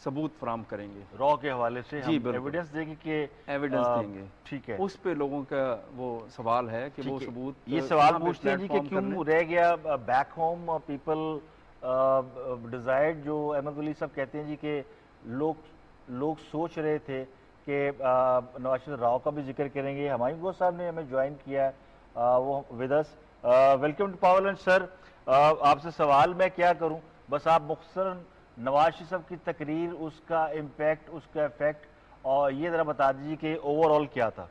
ثبوت فراہم کریں گے، را کے حوالے سے جی ہم بالکل ایویڈنس دیں گے کہ ایویڈنس دیں گے. ٹھیک ہے. اس پہ لوگوں کا وہ سوال ہے کہ وہ ثبوت یہ سوال پوچھتے ہیں جی کہ کیوں رہ گیا بیک ہوم پیپل ڈیزائرڈ، جو احمد ولی صاحب کہتے ہیں جی کہ لوگ سوچ رہے تھے کہ نواز شریف راؤ کا بھی ذکر کریں گے. ہمایوں گو صاحب نے ہمیں جوائن کیا ہے وہ with us. Welcome to power lunch sir. آپ سے سوال میں کیا کروں، بس آپ مختصراً نواز شریف صاحب کی تقریر، اس کا امپیکٹ، اس کا افیکٹ، اور یہ ذرا بتا دیجیے کہ اوور آل کیا تھا.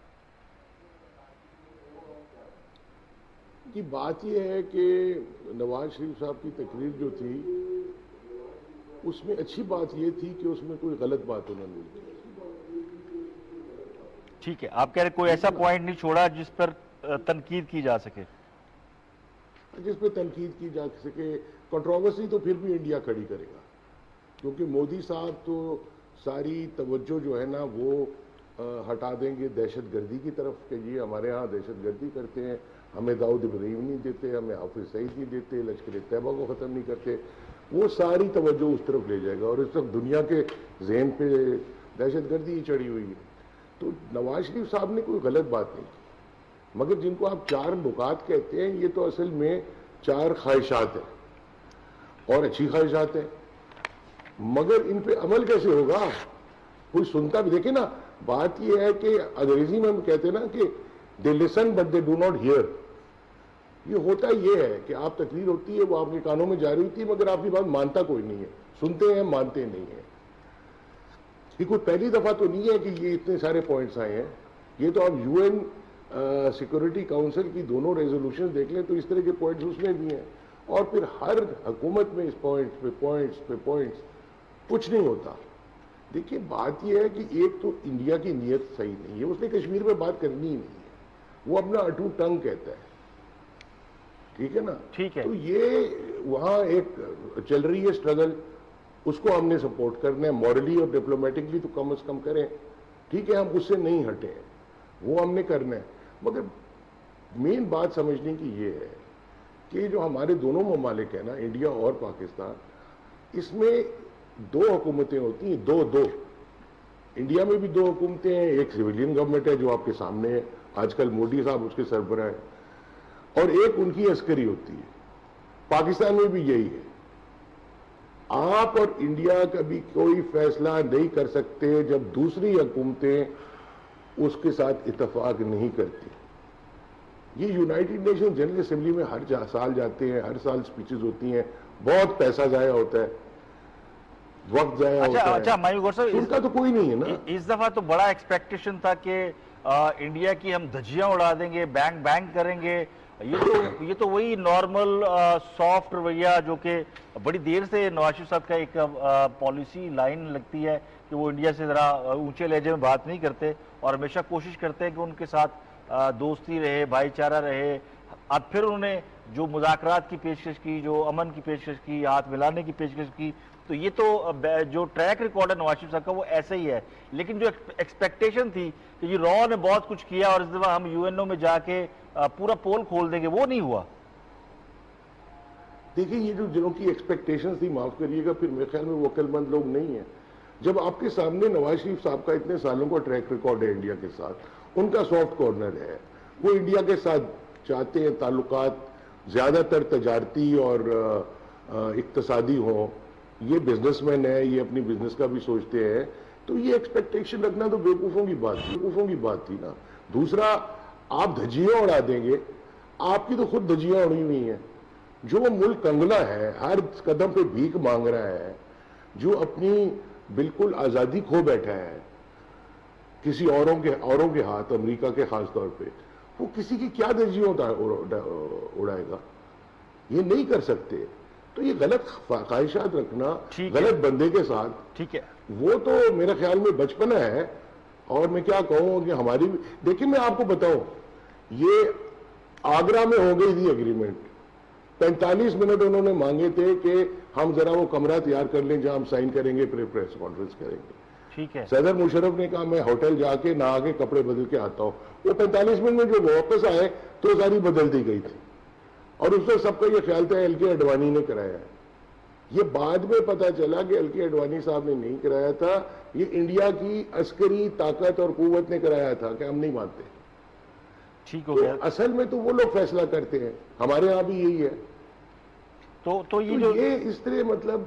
کہ بات یہ ہے کہ نواز شریف صاحب کی تقریر جو تھی اس میں اچھی بات یہ تھی کہ اس میں کوئی غلط بات انہوں نے نہیں کی. ٹھیک ہے، آپ کہہ رہے کوئی ایسا پوائنٹ نہیں چھوڑا جس پر تنقید کی جا سکے. جس پہ تنقید کی جا سکے. کنٹروورسی تو پھر بھی انڈیا کھڑی کرے گا، کیونکہ مودی صاحب تو ساری توجہ جو ہے نا وہ ہٹا دیں گے دہشت گردی کی طرف کہ جی ہمارے ہاں دہشت گردی کرتے ہیں، ہمیں داؤد ابراہیم نہیں دیتے، ہمیں حافظ سعید نہیں دیتے، لشکر طیبہ کو ختم نہیں کرتے. وہ ساری توجہ اس طرف لے جائے گا، اور اس وقت دنیا کے ذہن پہ دہشت گردی ہی چڑھی ہوئی ہے. تو نواز شریف صاحب نے کوئی غلط بات نہیں کی، مگر جن کو آپ 4 نکات کہتے ہیں یہ تو اصل میں 4 خواہشات ہیں، اور اچھی خواہشات ہیں، مگر ان پہ عمل کیسے ہوگا؟ کوئی سنتا بھی. دیکھیں نا، بات یہ ہے کہ انگریزی میں ہم کہتے ہیں نا کہ they listen but they do not hear. یہ ہوتا یہ ہے کہ آپ تقریر ہوتی ہے، وہ آپ کے کانوں میں جاری ہوتی ہے، مگر آپ کی بات مانتا کوئی نہیں ہے. سنتے ہیں، مانتے نہیں ہیں. یہ کوئی پہلی دفعہ تو نہیں ہے کہ یہ اتنے سارے پوائنٹس آئے ہیں. یہ تو آپ یو این سیکورٹی کاؤنسل کی دونوں ریزولوشن دیکھ لیں تو اس طرح کے پوائنٹس اس میں بھی ہیں. اور پھر ہر حکومت میں اس پوائنٹس پہ پوائنٹس کچھ نہیں ہوتا. دیکھیے بات یہ ہے کہ ایک تو انڈیا کی نیت صحیح نہیں ہے، اس نے کشمیر میں بات کرنی ہی نہیں ہے، وہ اپنا اٹوٹ ٹنگ کہتا ہے. ٹھیک ہے نا؟ ٹھیک ہے. تو یہ وہاں ایک چل رہی ہے اسٹرگل، اس کو ہم نے سپورٹ کرنا ہے مورلی اور ڈپلومیٹکلی تو کم از کم کریں. ٹھیک ہے، ہم اس سے نہیں ہٹے ہیں، وہ ہم نے کرنا ہے. مگر مین بات سمجھنے کی یہ ہے کہ جو ہمارے دونوں ممالک ہیں نا، انڈیا اور پاکستان، اس میں 2 حکومتیں ہوتی ہیں. دو انڈیا میں بھی 2 حکومتیں ہیں. ایک سویلین گورنمنٹ ہے جو آپ کے سامنے ہے، آج کل مودی صاحب اس کے سربراہ ہیں، اور ایک ان کی عسکری ہوتی ہے. پاکستان میں بھی یہی ہے. آپ اور انڈیا کبھی کوئی فیصلہ نہیں کر سکتے جب دوسری حکومتیں اس کے ساتھ اتفاق نہیں کرتی. یہ یونائٹڈ نیشن جنرل اسمبلی میں ہر سال جاتے ہیں، ہر سال سپیچز ہوتی ہیں، بہت پیسہ ضائع ہوتا ہے، وقت ضائع ہوتا ہے. اچھا ہمایوں گو صاحب، ان کا تو کوئی نہیں ہے نا. اس دفعہ تو بڑا ایکسپیکٹیشن تھا کہ انڈیا کی ہم دھجیاں اڑا دیں گے، بینک کریں گے. یہ تو وہی نارمل سافٹ رویہ جو کہ بڑی دیر سے نواز شریف صاحب کا ایک پالیسی لائن لگتی ہے کہ وہ انڈیا سے ذرا اونچے لہجے میں بات نہیں کرتے اور ہمیشہ کوشش کرتے ہیں کہ ان کے ساتھ دوستی رہے، بھائی چارہ رہے. اب پھر انہوں نے جو مذاکرات کی پیشکش کی، جو امن کی پیشکش کی، ہاتھ ملانے کی پیشکش کی، تو یہ تو جو ٹریک ریکارڈ ہے نواز شریف صاحب کا وہ ایسا ہی ہے. لیکن جو ایکسپیکٹیشن تھی کہ یہ را نے بہت کچھ کیا اور اس دفعہ ہم یو این او میں جا کے پورا پول کھول دیں گے، وہ نہیں ہوا. دیکھیں یہ جو جنہوں کی ایکسپیکٹیشن تھی، معاف کریے گا، پھر میرے خیال میں وہ عقل مند لوگ نہیں ہیں. جب آپ کے سامنے نواز شریف صاحب کا اتنے سالوں کا ٹریک ریکارڈ ہے انڈیا کے ساتھ، ان کا سافٹ کارنر ہے، وہ انڈیا کے ساتھ چاہتے ہیں تعلقات زیادہ تر تجارتی اور اقتصادی ہوں. یہ بزنس مین ہے، یہ اپنی بزنس کا بھی سوچتے ہیں، تو یہ ایکسپیکٹیشن رکھنا تو بیوقوفوں کی بات تھی نا. دوسرا، آپ دھجیاں اڑا دیں گے، آپ کی تو خود دھجیاں اڑی ہوئی ہیں. جو ملک کنگلا ہے، ہر قدم پہ بھیک مانگ رہا ہے، جو اپنی بالکل آزادی کھو بیٹھا ہے کسی اوروں کے ہاتھ، امریکہ کے خاص طور پہ، وہ کسی کی کیا دھجیاں اڑائے گا؟ یہ نہیں کر سکتے. تو یہ غلط خواہشات رکھنا غلط بندے کے ساتھ، ٹھیک ہے، وہ تو میرے خیال میں بچپنا ہے. اور میں کیا کہوں کہ ہماری بھی، دیکھیں میں آپ کو بتاؤں، یہ آگرہ میں ہو گئی تھی اگریمنٹ، 45 منٹ انہوں نے مانگے تھے کہ ہم ذرا وہ کمرہ تیار کر لیں جہاں ہم سائن کریں گے، پھر پریس کانفرنس کریں گے. ٹھیک ہے. صدر مشرف نے کہا میں ہوٹل جا کے نہا کے کپڑے بدل کے آتا ہوں. وہ 45 منٹ میں جو واپس آئے تو ساری بدل دی گئی تھی، اور اس وقت سب کا یہ خیال تھا ایل کے اڈوانی نے کرایا ہے. یہ بعد میں پتا چلا کہ LK اڈوانی صاحب نے نہیں کرایا تھا، یہ انڈیا کی عسکری طاقت اور قوت نے کرایا تھا کہ ہم نہیں مانتے. ٹھیک ہو گیا. اصل میں تو وہ لوگ فیصلہ کرتے ہیں، ہمارے ہاں بھی یہی ہے. تو یہ اس طرح مطلب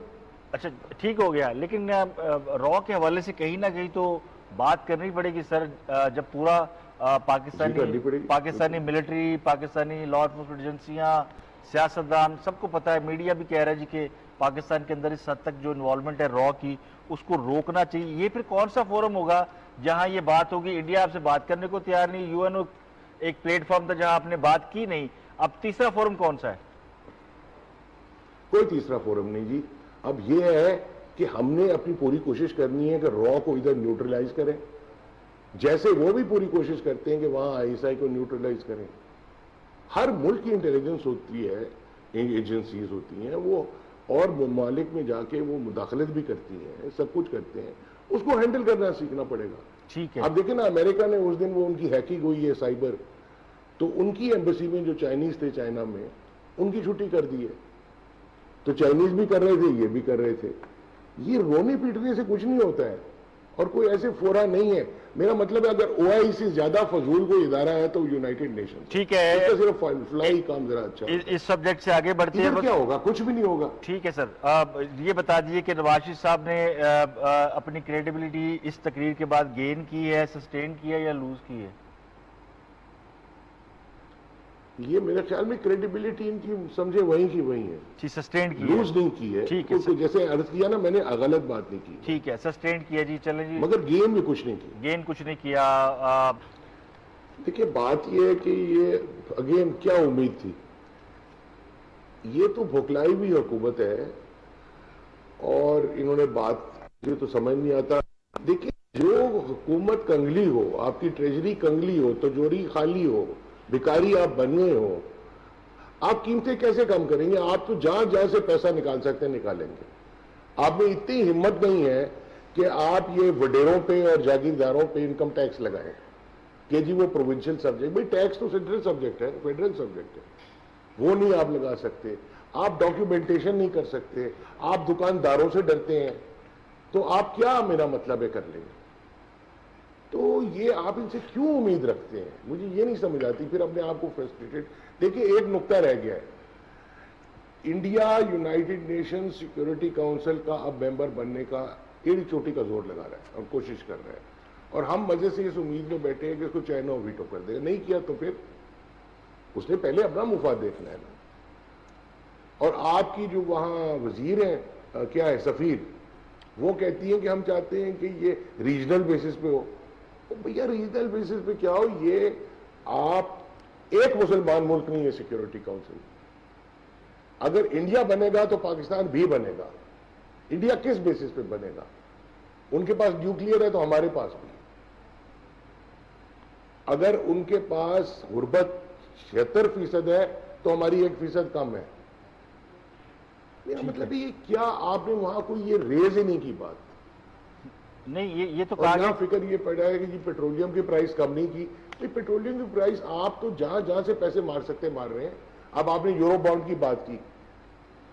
اچھا ٹھیک ہو گیا. لیکن را کے حوالے سے کہیں نہ کہیں تو بات کرنی پڑے گی سر، جب پورا Pakistani military, Pakistani law enforcement ایجنسیاں، سیاستدان، سب کو پتا ہے، میڈیا بھی کہہ رہا ہے جی کہ پاکستان کے اندر اس حد تک جو انوالومنٹ ہے را کی، اس کو روکنا چاہیے. یہ پھر کون سا فورم ہوگا جہاں یہ بات ہوگی؟ انڈیا آپ سے بات کرنے کو تیار نہیں، UN ایک پلیٹ فارم تھا جہاں آپ نے بات کی نہیں. اب تیسرا فورم کون سا ہے؟ کوئی تیسرا فورم نہیں جی. اب یہ ہے کہ ہم نے اپنی پوری کوشش کرنی ہے کہ را کو ادھر نیوٹرلائز کریں، جیسے وہ بھی پوری کوشش کرتے ہیں کہ وہاں ISI کو نیوٹرلائز کریں. ہر ملک کی انٹیلیجنس ہوتی ہے، ایجنسیز ہوتی ہیں، وہ اور ممالک میں جا کے وہ مداخلت بھی کرتی ہیں، سب کچھ کرتے ہیں. اس کو ہینڈل کرنا سیکھنا پڑے گا. ٹھیک ہے. اب دیکھیں نا، امریکہ نے اس دن وہ ان کی ہیکنگ ہوئی ہے سائبر، تو ان کی ایمبیسی میں جو چائنیز تھے چائنا میں، ان کی چھٹی کر دی ہے. تو چائنیز بھی کر رہے تھے، یہ بھی کر رہے تھے. یہ رونے پیٹنے سے کچھ نہیں ہوتا ہے، اور کوئی ایسے فورا نہیں ہے. میرا مطلب ہے اگر OIC سے زیادہ فضول کوئی ادارہ ہے تو یونائٹڈ نیشن. ٹھیک ہے، اس کا صرف فلائی کام ذرا اچھا. اس سبجیکٹ سے آگے بڑھتے ہیں. کیا ہوگا؟ کچھ بھی نہیں ہوگا. ٹھیک ہے سر، یہ بتا دیجئے کہ نواز شریف صاحب نے اپنی کریڈیبلٹی اس تقریر کے بعد گین کی ہے، سسٹین کی ہے یا لوز کی ہے؟ یہ میرے خیال میں کریڈیبلٹی ان کی سمجھے وہیں کی وہیں ہے. جی، سسٹینڈ کی ہے، لوز نہیں کی ہے. ٹھیک ہے، جیسے عرض کیا نا میں نے، غلط بات نہیں کی. ٹھیک ہے، سسٹینڈ کیا جی. چلیں جی، مگر گین بھی کچھ نہیں کی. گین کچھ نہیں کیا. دیکھیں بات یہ ہے کہ یہ اگین کیا امید تھی؟ یہ تو بھوکلائی بھی حکومت ہے، اور انہوں نے بات یہ تو سمجھ نہیں آتا. دیکھیں جو حکومت کنگلی ہو، آپ کی ٹریجری کنگلی ہو، تجوری خالی ہو، بیکاری آپ بنے ہو، آپ قیمتیں کیسے کم کریں گے؟ آپ تو جہاں جہاں سے پیسہ نکال سکتے ہیں نکالیں گے. آپ میں اتنی ہمت نہیں ہے کہ آپ یہ وڈیروں پہ اور جاگیرداروں پہ انکم ٹیکس لگائیں کہ جی وہ پروونشل سبجیکٹ. بھئی ٹیکس تو سینٹرل سبجیکٹ ہے، فیڈرل سبجیکٹ ہے، وہ نہیں آپ لگا سکتے. آپ ڈاکیومنٹیشن نہیں کر سکتے، آپ دکانداروں سے ڈرتے ہیں، تو آپ کیا میرا مطلب ہے کر لیں گے؟ تو یہ آپ ان سے کیوں امید رکھتے ہیں؟ مجھے یہ نہیں سمجھ آتی. پھر اپنے آپ کو فرسٹریٹڈ. دیکھیں ایک نقطہ رہ گیا ہے، India United nation security council کا اب ممبر بننے کا ایڑی چوٹی کا زور لگا رہا ہے اور کوشش کر رہا ہے، اور ہم مزے سے اس امید میں بیٹھے ہیں کہ اس کو چائنا ویٹو کر دے گا. نہیں کیا تو پھر اس نے پہلے اپنا مفاد دیکھنا ہے نا. اور آپ کی جو وہاں وزیر ہیں، کیا ہے، سفیر، وہ کہتی ہیں کہ ہم چاہتے ہیں کہ یہ ریجنل بیسس پہ ہو. بھیا ریجنل بیسس پہ کیا ہو؟ یہ آپ ایک مسلمان ملک نہیں ہے سیکیورٹی کاؤنسل. اگر انڈیا بنے گا تو پاکستان بھی بنے گا. انڈیا کس بیسس پہ بنے گا؟ ان کے پاس نیوکلیئر ہے تو ہمارے پاس بھی. اگر ان کے پاس غربت 76% ہے تو ہماری 1% کم ہے. میرا مطلب یہ کیا آپ نے وہاں کوئی یہ ریز ہی نہیں کی بات؟ نہیں، یہ تو یہاں فکر یہ پڑا ہے کہ جی پیٹرولیم کی پرائس کم نہیں کی. پیٹرولیم کی پرائس آپ تو جہاں جہاں سے پیسے مار سکتے مار رہے ہیں. اب آپ نے یورو بانڈ کی بات کی،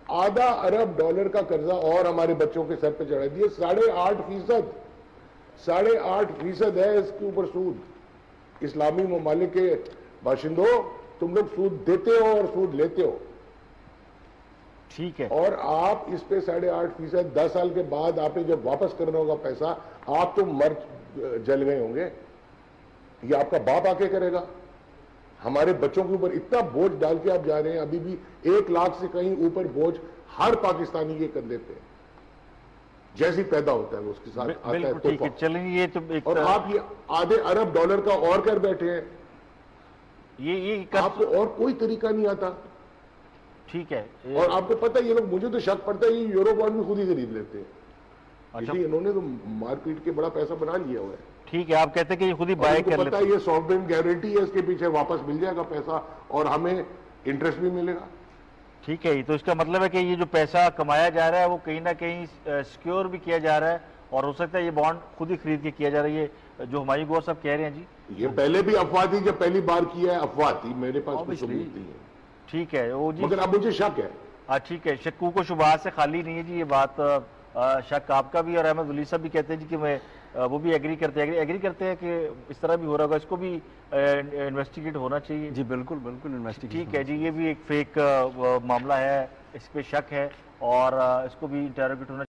$0.5 ارب کا قرضہ اور ہمارے بچوں کے سر پہ چڑھا دیے. 8.5% ہے اس کے اوپر سود. اسلامی ممالک کے باشندوں، تم لوگ سود دیتے ہو اور سود لیتے ہو. ٹھیک ہے، اور آپ اس پہ 8.5%، 10 سال کے بعد آپ نے جب واپس کرنا ہوگا پیسہ، آپ تو مر جل گئے ہوں گے. یہ آپ کا باپ آ کے کرے گا؟ ہمارے بچوں کے اوپر اتنا بوجھ ڈال کے آپ جا رہے ہیں. ابھی بھی 1 لاکھ سے کہیں اوپر بوجھ ہر پاکستانی کے کندھے پہ جیسی پیدا ہوتا ہے اس کے ساتھ آتا ہے ٹھیک ہے. چلیں یہ تو اور آپ یہ $0.5 ارب کا اور کر بیٹھے ہیں. یہ آپ کو اور کوئی طریقہ نہیں آتا. ٹھیک ہے، اور آپ کو پتہ یہ لوگ، مجھے تو شک پڑتا ہے یہ یورو بانڈ بھی خود ہی خرید لیتے ہیں. انہوں نے تو مار پیٹ کے بڑا پیسہ بنا لیا ہوا ہے. ٹھیک ہے، آپ کہتے ہیں کہ یہ خود ہی بائی کر لیتے ہیں. یہ سافٹ گارنٹی ہے، اس کے پیچھے واپس مل جائے گا پیسہ اور ہمیں انٹرسٹ بھی ملے گا. ٹھیک ہے، تو اس کا مطلب ہے کہ یہ جو پیسہ کمایا جا رہا ہے وہ کہیں نہ کہیں سیکیور بھی کیا جا رہا ہے، اور ہو سکتا ہے یہ بانڈ خود ہی خرید کے کیا جا رہا ہے. یہ جو ہمایوں گور صاحب کہہ رہے ہیں جی، یہ پہلے بھی افواہ تھی. جب پہلی بار کیا ہے افواہ تھی، میرے پاس کوئی ثبوت نہیں ہے. ٹھیک ہے وہ جی، مگر اب مجھے شک ہے. ٹھیک ہے، شکوک و شبہات سے خالی نہیں ہے جی یہ بات، شک آپ کا بھی اور احمد ولی صاحب بھی کہتے ہیں جی کہ وہ بھی ایگری کرتے ہیں کہ اس طرح بھی ہو رہا ہوگا، اس کو بھی انویسٹیگیٹ ہونا چاہیے. جی بالکل بالکل انویسٹیگیٹ. ٹھیک ہے جی، یہ بھی ایک فیک معاملہ ہے، اس پہ شک ہے اور اس کو بھی انٹروگیٹ ہونا